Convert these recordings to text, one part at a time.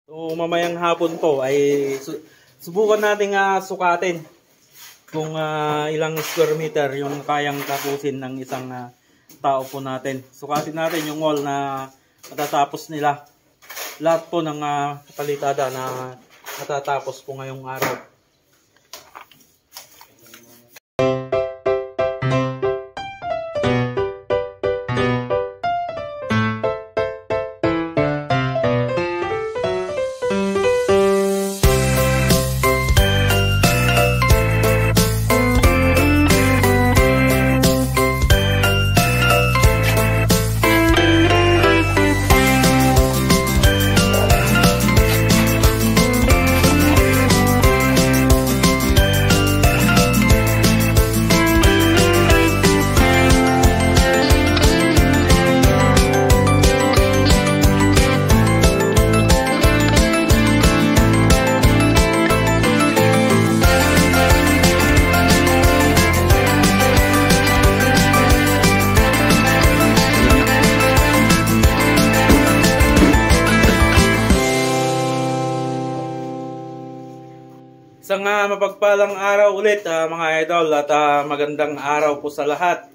So mamayang hapon po ay subukan nating sukatin kung ilang square meter yung kayang tapusin ng isang tao po natin. Sukatin natin yung wall na matatapos nila. Lahat po ng palitada na matatapos po ngayong araw. Isang mapagpalang araw ulit mga idol at magandang araw po sa lahat.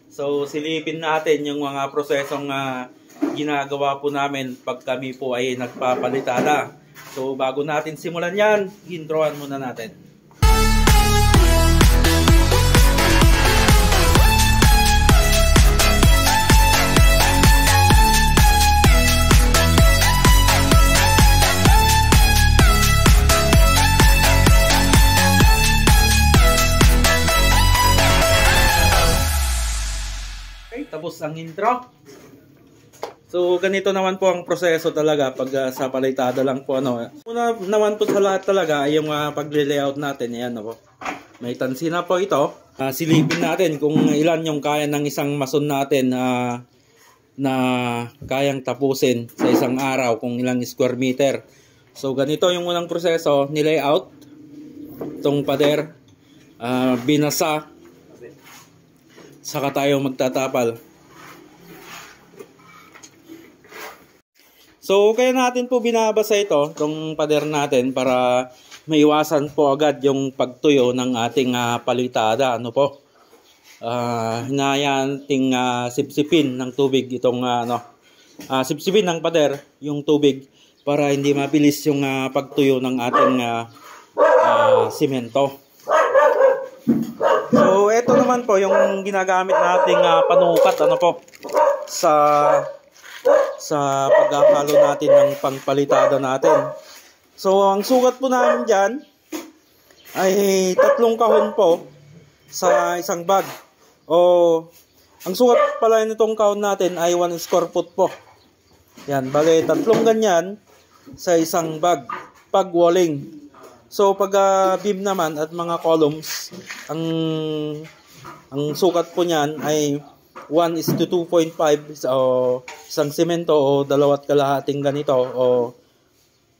So silipin natin yung mga prosesong ginagawa po namin pag kami po ay nagpapalitada. So bago natin simulan yan, introan muna natin. Tapos ang intro. So ganito naman po ang proseso talaga pag sa palitada lang po Una naman po sa lahat talaga ay yung pagle-layout natin. Ayan po. May tansina po ito. Silipin natin kung ilan yung kaya ng isang mason natin na kayang tapusin sa isang araw, kung ilang square meter. So ganito yung unang proseso, ni-layout itong pader, binasa, saka tayo magtatapal. So kaya natin po binabasa itong pader natin para maiwasan po agad yung pagtuyo ng ating palitada. Hinahayaan nating sipsipin ng tubig itong sipsipin ng pader yung tubig para hindi mabilis yung pagtuyo ng ating simento. So ito naman po yung ginagamit nating panukat sa paghahalo natin ng pangpalitada natin. So ang sukat po namin dyan ay 3 kahon po sa isang bag. Ang sukat pala nitong kahon natin ay 1 square foot po. Yan, bagay 3 ganyan sa isang bag pag walling. So pag beam naman at mga columns, ang sukat po niyan ay 1:2.5, isang semento o 2 kalahating ganito, o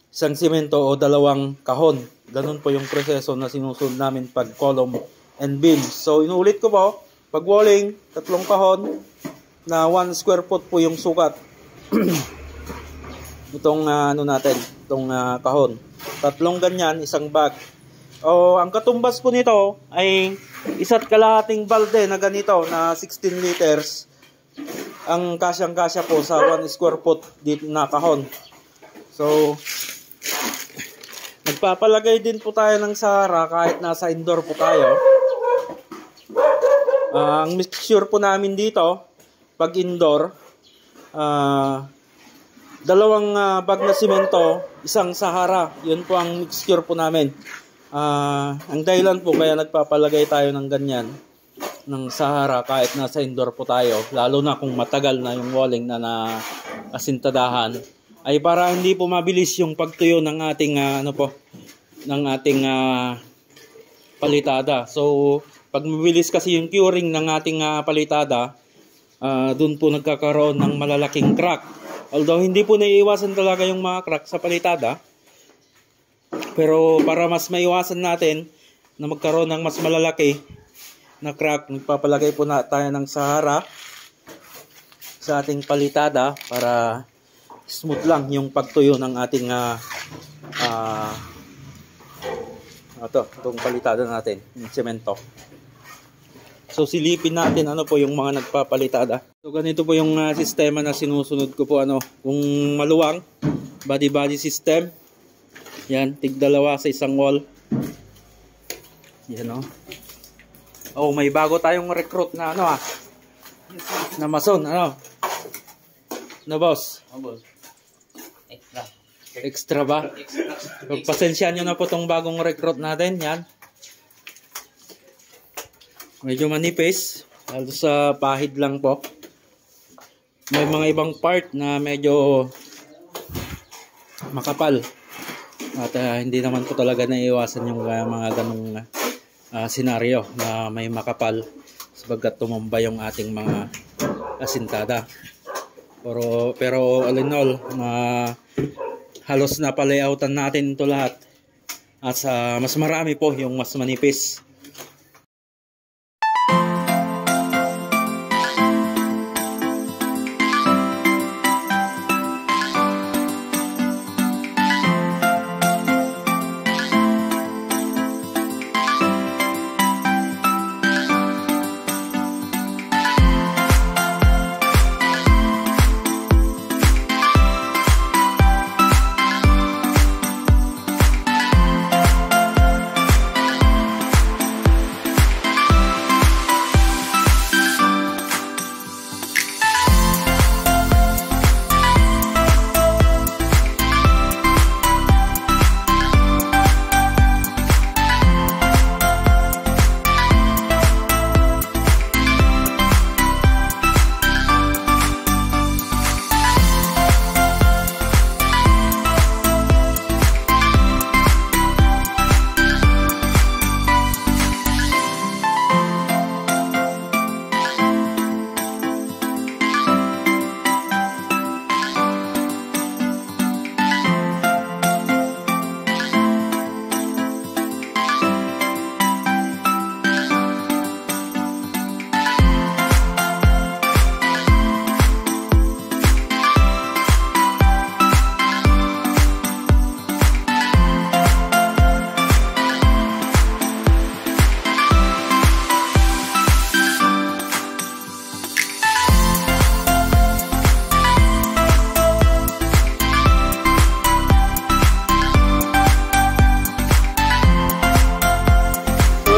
isang semento o 2 kahon. Ganun po yung proseso na sinusunod namin pag column and beam. So inuulit ko po, pag walling, 3 kahon na 1 square foot po yung sukat. Itong itong kahon. 3 ganyan, isang bag. Ang katumbas po nito ay 1 kalahating balde na ganito na 16 liters. Ang kasyang-kasya po sa 1 square foot dito na kahon. So nagpapalagay din po tayo ng sahara kahit nasa indoor po tayo. Ang mixture po namin dito pag indoor, 2 bag na simento, 1 sahara. Yun po ang mixture po namin. Ang dahilan po kaya nagpapalagay tayo ng ganyan ng sahara kahit nasa indoor po tayo, lalo na kung matagal na yung walling na nakasintadahan, ay para hindi po mabilis yung pagtuyo ng ating palitada. So pag mabilis kasi yung curing ng ating palitada, dun po nagkakaroon ng malalaking crack. Although hindi po naiiwasan talaga yung mga crack sa palitada, pero para mas maiwasan natin na magkaroon ng mas malalaki na crack, nagpapalagay po na tayo ng sahara sa ating palitada para smooth lang yung pagtuyo ng ating itong palitada natin, yung semento. So silipin natin ano po yung mga nagpapalitada. So ganito po yung sistema na sinusunod ko po kung maluwang body system. Yan, tig-dalawa sa isang wall. Yan Oh, may bago tayong recruit na na mason, Na boss? Boss. Extra ba? Pagpasensyaan nyo na po tong bagong recruit natin. Yan. Medyo manipis. Lalo sa pahid lang po. May mga ibang part na medyo makapal. At hindi naman po talaga naiiwasan yung mga ganong senaryo na may makapal sapagkat tumumba yung ating mga asintada. Pero all in all, halos na palayoutan natin ito lahat. At mas marami po yung mas manipis.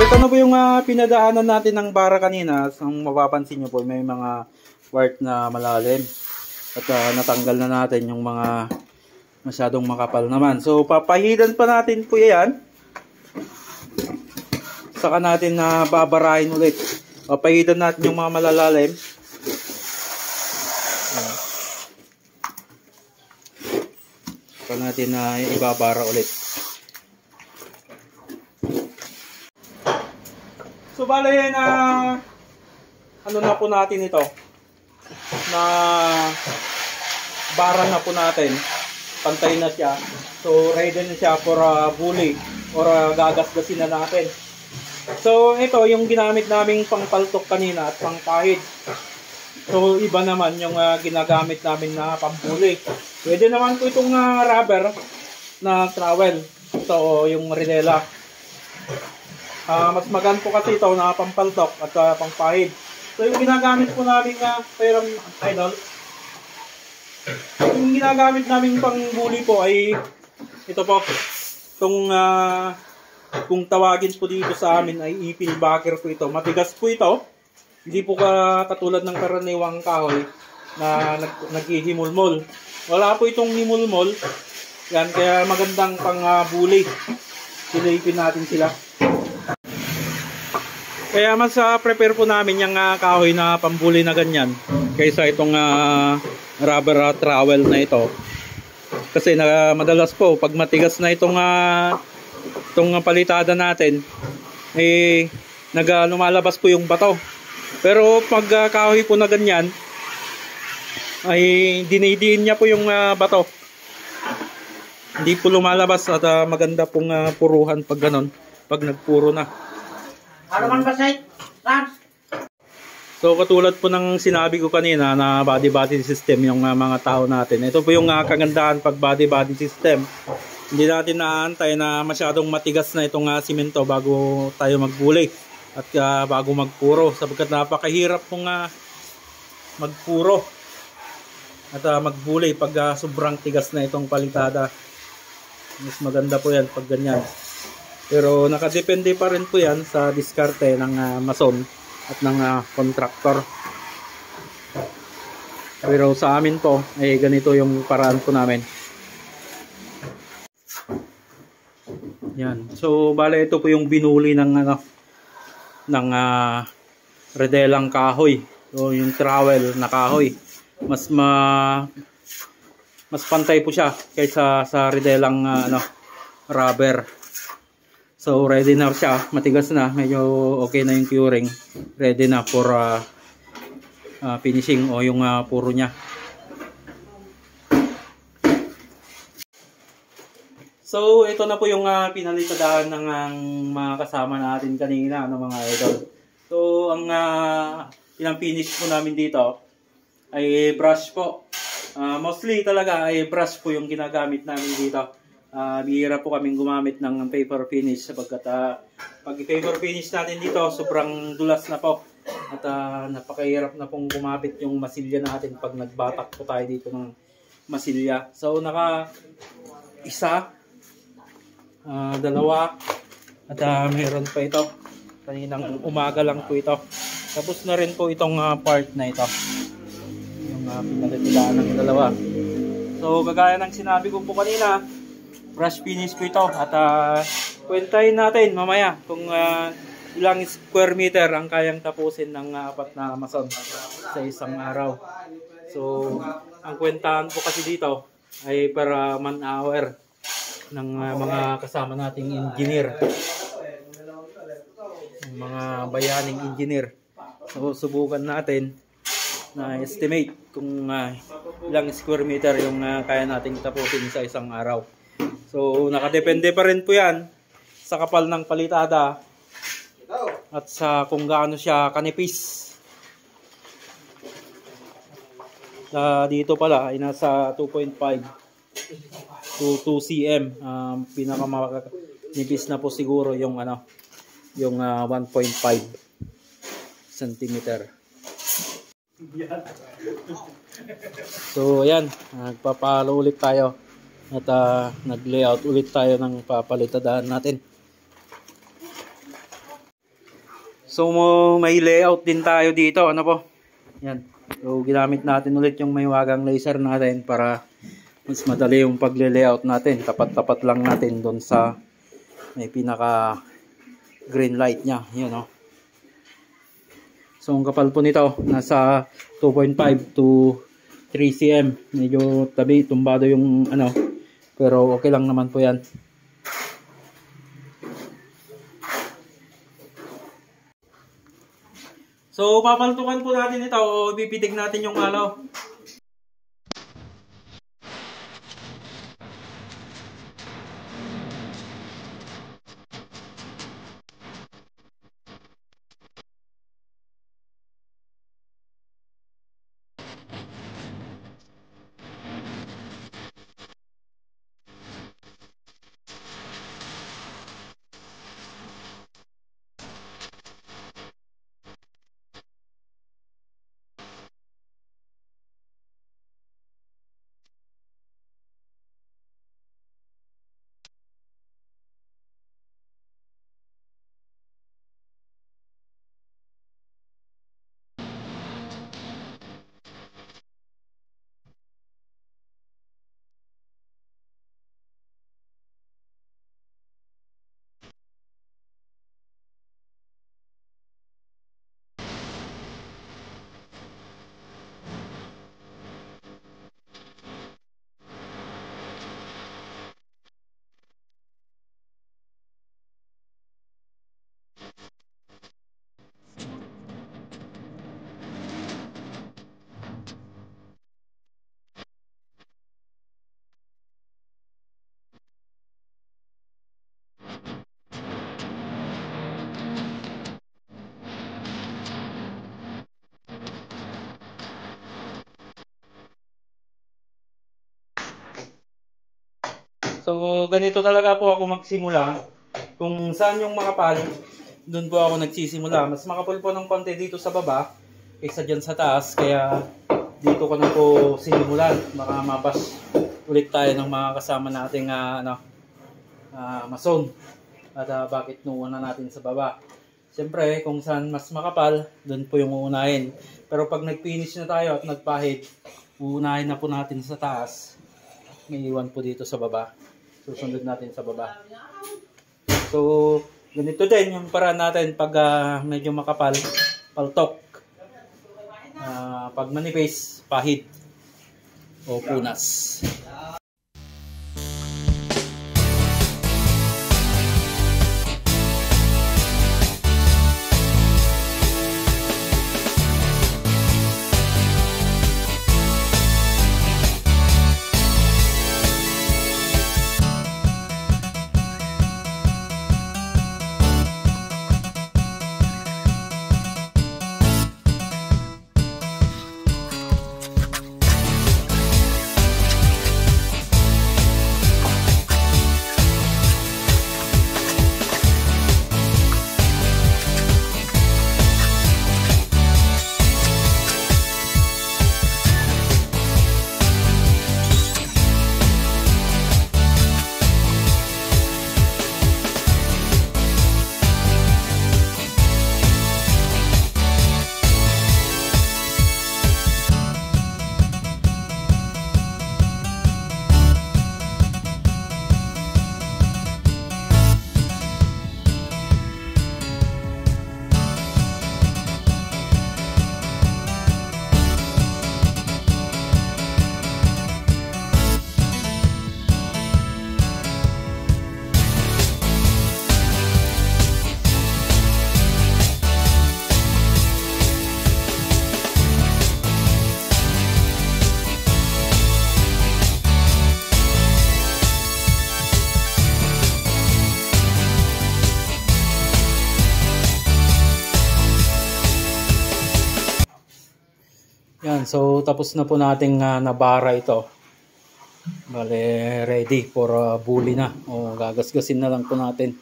Ito na po yung pinadaanan natin ng bara kanina. Kung mapapansin nyo po, may mga part na malalim. At natanggal na natin yung mga masyadong makapal naman. So, papahidan pa natin po yan. Saka natin na babarahin ulit. Papahidan natin yung mga malalalim. Saka natin na ibabara ulit. So bale na na po natin ito na bara na po natin, pantay na siya, so ready na siya for bully or gagasgasin na natin. So ito yung ginamit naming pangpaltok kanina at pangpahid. So iba naman yung ginagamit namin na pambuli. Pwede naman po itong rubber na trowel, ito yung rinela. Mas magaan po kasi ito na pampaltok at pangpahid. So yung ginagamit po namin idol, yung ginagamit namin pangbuli po ay ito po. Itong kung tawagin po dito sa amin ay ipil backer po ito. Matigas po ito. Hindi po katulad ng karaniwang kahoy na naghihimulmol. Wala po itong himulmol. Yan, kaya magandang pang-bully. Silipin natin sila. Kaya mas prepare po namin yung kahoy na pambuli na ganyan kaysa itong rubber trowel na ito. Kasi madalas po pag matigas na itong palitada natin, lumalabas po yung bato. Pero pag kahoy po na ganyan, ay dinidiin niya po yung bato. Hindi po lumalabas at maganda pong puruhan pag ganon, pag nagpuro na. Ano man ba, Seth? Lance? So katulad po ng sinabi ko kanina na body-body system yung mga tao natin. Ito po yung kagandahan pag body-body system. Hindi natin naantay na masyadong matigas na itong simento bago tayo magbulay at bago magpuro. Sapagkat napakahirap pong magpuro at magbulay pag sobrang tigas na itong palitada. Mas maganda po yan pag ganyan. Pero nakadepende pa rin po yan sa diskarte ng mason at ng contractor. Pero sa amin po ay ganito yung paraan po namin. Yan. So bale ito po yung binuli ng redelang kahoy. So yung trowel na kahoy. Mas pantay po siya kaysa sa redelang rubber. So ready na siya, matigas na, medyo okay na yung curing. Ready na for finishing o yung puro niya. So ito na po yung pinalitadaan ng mga kasama natin kanina, mga idol. So ang pinang-finish po namin dito ay brush po. Mostly talaga ay brush po yung ginagamit namin dito. Bihira po kaming gumamit ng paper finish sapagkat pag paper finish natin dito sobrang dulas na po at napakahirap na pong gumapit yung masilya natin pag nagbatak po tayo dito ng masilya. So naka isa, dalawa at meron pa ito kaninang umaga lang po ito. Tapos na rin po itong part na ito yung pinagatilaan ng dalawa. So kagaya ng sinabi ko po kanina, brush finish po ito at kwentahin natin mamaya kung ilang square meter ang kayang tapusin ng apat na mason sa isang araw. So ang kwentahan po kasi dito ay per man hour ng mga kasama nating engineer, mga bayaning engineer. So subukan natin na estimate kung ilang square meter yung kaya nating tapusin sa isang araw. So nakadepende pa rin po yan sa kapal ng palitada at sa kung gaano siya kanipis. Dito pala ay nasa 2.5 to 2 cm. Pinakamanipis na po siguro yung yung 1.5 cm. So ayan, nagpapalo ulit tayo at nag-layout ulit tayo ng papalitadaan natin. So may layout din tayo dito, po? Yan. So ginamit natin ulit yung maywagang laser natin para mas madali yung pagle-layout natin. Tapat-tapat lang natin doon sa may pinaka green light niya, yun So ang kapal po nito nasa 2.5 to 3 cm. Medyo tumbado yung pero okay lang naman po yan. So papaltukan po natin ito o ibibitig natin yung alaw. So, ganito talaga po ako magsimula. Kung saan yung makapal, doon po ako nagsisimula. Mas makapal po ng konti dito sa baba, kaysa dyan sa taas. Kaya dito ko na po sinimulan. Baka mabas ulit tayo ng mga kasama nating mason. At bakit nuuna natin sa baba. Siyempre, kung saan mas makapal, doon po yung uunahin. Pero pag nag-finish na tayo at nagpahid, uunahin na po natin sa taas. May iwan po dito sa baba. Susunod natin sa baba. So, ganito din yung paraan natin pag medyo makapal, paltok. Pag manipis, pahid o punas. Yan, so tapos na po nating nabara ito. Bale, ready for bully na. O gagasgasin na lang po natin.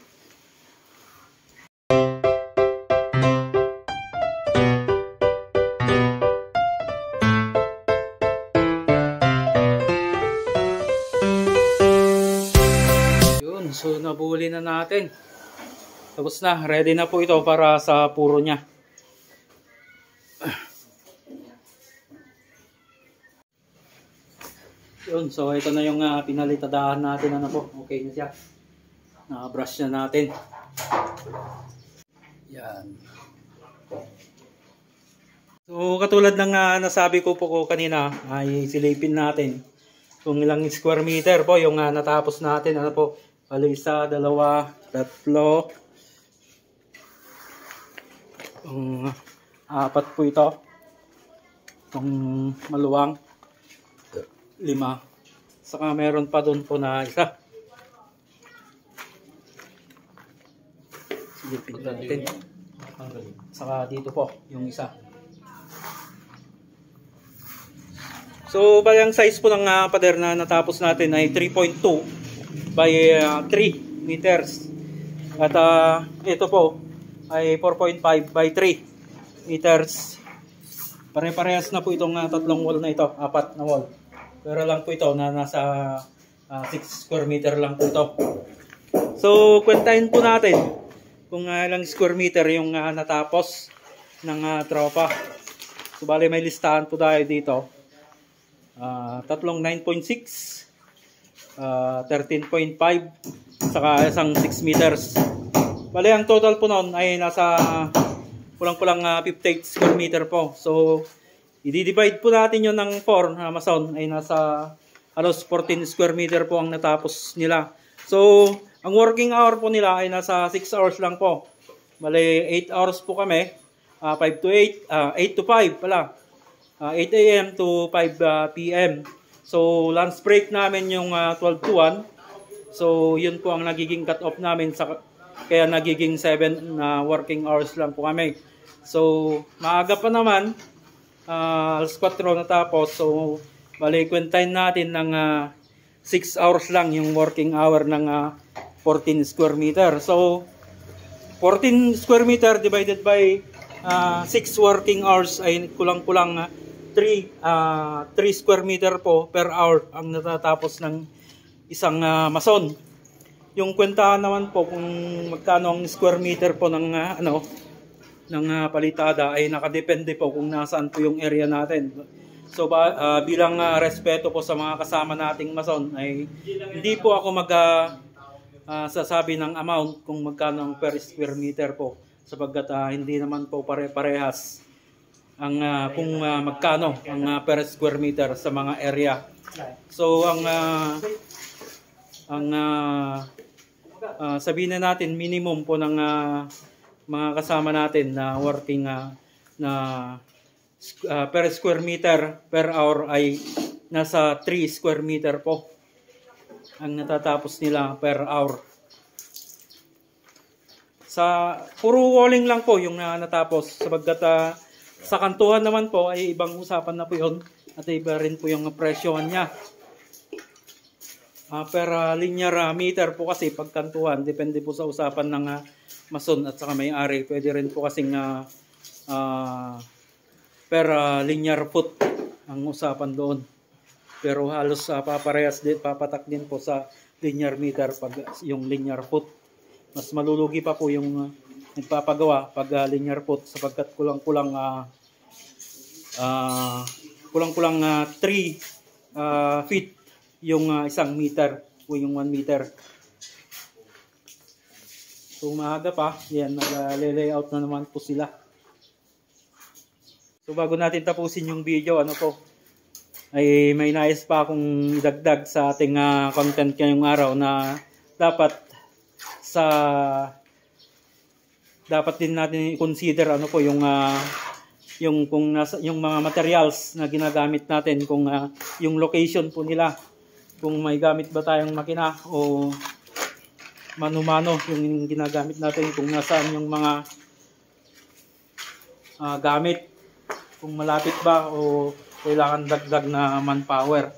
Yun, so nabuli na natin. Tapos na, ready na po ito para sa puro niya. Yun, so ito na yung pinalitadahan natin. Ano po, okay na siya. Naka-brush na natin. Yan. So katulad ng nasabi ko po kanina, ay silipin natin kung ilang square meter po yung natapos natin. Ano po, bali 1, 2, 3, 4 po ito. Itong maluwang 5. Saka meron pa doon po na isa. Silipin natin. Saka dito po yung isa. So bali ang size po ng pader na natapos natin ay 3.2 by 3 meters. At ito po ay 4.5 by 3 meters. Pare-parehas na po itong tatlong wall na ito, 4 na wall. Pero lang po ito na nasa 6 square meter lang po ito. So, kwentahin po natin kung ilang square meter yung natapos ng tropa. So, bali may listahan po tayo dito. Tatlong 9.6, 13.5, saka isang 6 meters. Bali, ang total po noon ay nasa kulang-kulang 58 square meter po. So, i-divide po natin yun ng 4 mason ay nasa halos 14 square meter po ang natapos nila. So, ang working hour po nila ay nasa 6 hours lang po. Bale, 8 hours po kami. 5 to 8, 8 to 5 pala. 8 a.m. to 5 p.m. So, lunch break namin yung 12 to 1. So, yun po ang nagiging cut-off namin. Kaya nagiging 7 working hours lang po kami. So, maaga pa naman. Alas 4 natapos. So, bali, kwentahin natin ng 6 hours lang yung working hour ng 14 square meter. So 14 square meter divided by 6 working hours ay kulang-kulang 3 square meter po per hour ang natatapos ng isang mason. Yung kwentahan naman po kung magkano ang square meter po ng ng palitada ay nakadepende po kung nasaan po yung area natin. So bilang respeto po sa mga kasama nating mason ay hindi po ako sasabi ng amount kung magkano ang per square meter po, sapagkat hindi naman po pare-parehas ang kung magkano ang per square meter sa mga area. So sabihin na natin minimum po ng mga kasama natin na working per square meter per hour ay nasa 3 square meter po ang natatapos nila per hour. Sa puro walling lang po yung natapos, sapagkat sa kantuhan naman po ay ibang usapan na po yun at iba rin po yung presyohan niya. Per linear meter po kasi pagkantuhan, depende po sa usapan ng mason at saka may-ari. Pwede rin po kasing per linear foot ang usapan doon. Pero halos paparehas din, papatak din po sa linear meter pag yung linear foot. Mas malulugi pa po yung nagpapagawa pag linear foot, sapagkat kulang-kulang 3 feet yung isang meter o yung 1 meter. So maaga pa, yan, nag-layout na naman po sila. So bago natin tapusin yung video, ay may nais pa akong idagdag sa ating content ngayong araw na dapat din natin i-consider yung mga materials na ginagamit natin, kung yung location po nila, kung may gamit ba tayong makina o mano-mano yung ginagamit natin, kung nasaan yung mga gamit, kung malapit ba o kailangan dagdag na manpower.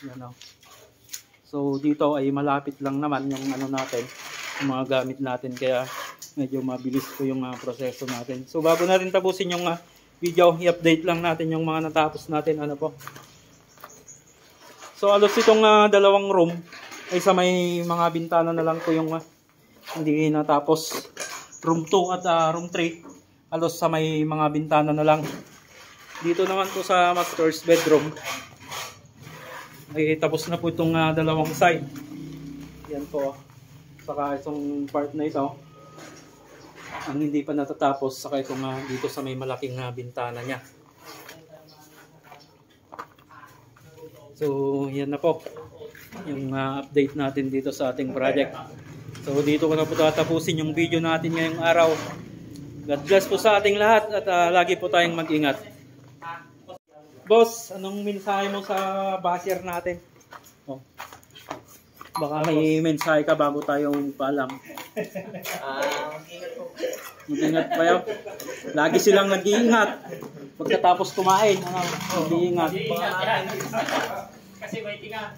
Yan. So dito ay malapit lang naman yung natin, yung mga gamit natin, kaya medyo mabilis po yung proseso natin. So bago natin tapusin yung video, i-update lang natin yung mga natapos natin. So alos itong dalawang room ay sa may mga bintana na lang po yung hindi natapos. Room 2 at room 3 alos sa may mga bintana na lang. Dito naman po sa master's bedroom ay tapos na po itong dalawang side. Yan po. Saka itong part na ito ang hindi pa natatapos, saka itong dito sa may malaking bintana niya. So yan na po yung update natin dito sa ating project. So dito ko na po tatapusin yung video natin ngayong araw. God bless po sa ating lahat at lagi po tayong mag-ingat. Boss, anong mensahe mo sa basher natin? Baka may mensahe ka bago tayong paalam. Mag-ingat pa yun. Lagi silang nag-iingat. Pagkatapos kumain, mag-iingat. Kasi may tinga.